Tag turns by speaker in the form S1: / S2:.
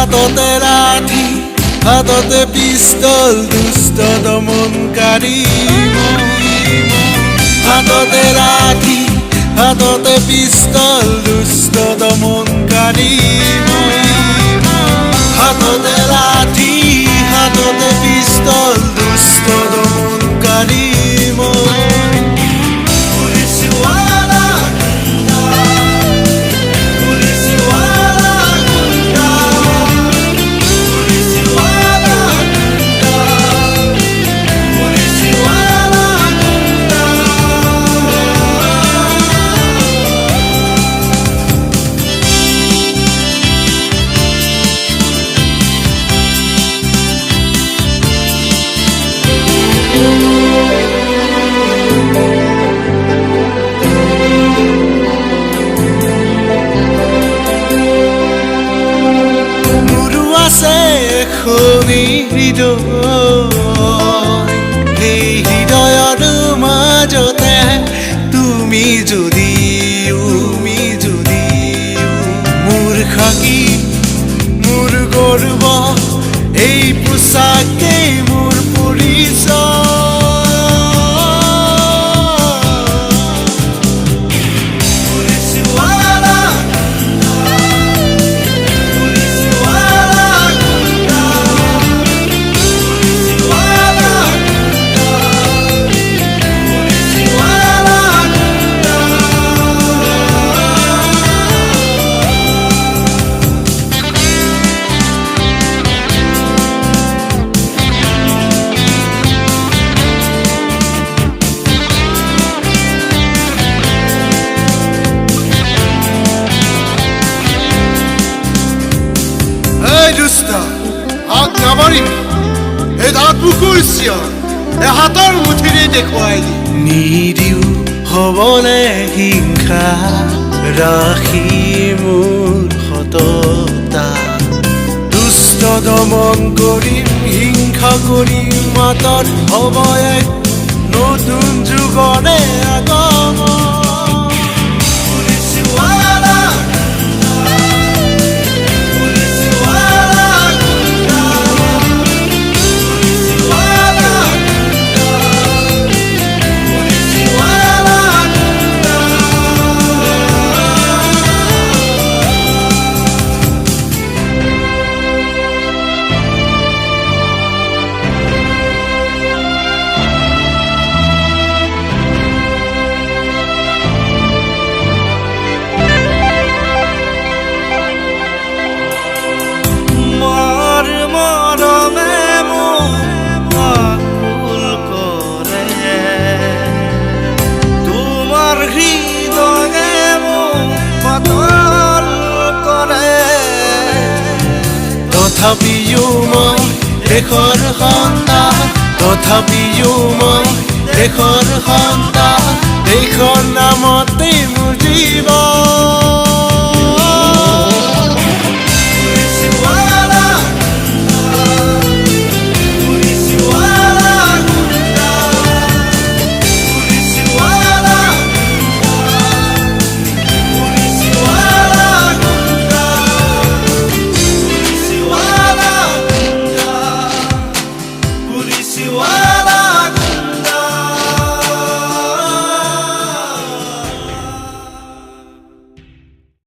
S1: হাততে লাঠি হাততে পিস্তল দুষ্ট দমনকাৰী হাততে লাঠি হাততে পিস্তল দুষ্ট দমনকাৰী হাততে লাঠি হাততে পিস্তল দুষ্ট দমনকাৰী এই হৃদয়ৰ মাজতে তুমি যদি মোৰ খাকি মোৰ গৰ্ব এই পোচাকে মোৰ পৰিচয় হাত নামাৰিবি এই দাঁতবোৰ কৰিছিয় এই হাতৰ মুঠিৰে দেখুৱাই নিদিও হ'বলে হিংসা ৰাখি মোৰ সততা দুষ্ট দমন কৰিম হিংসা কৰিম মাতৰ হ'ব এক নতুন যুগৰে আগমন তথাপিও মই দেশৰ সন্তান তথাপিও মই দেশৰ সন্তান দেশৰ নামতে মোৰ জীৱন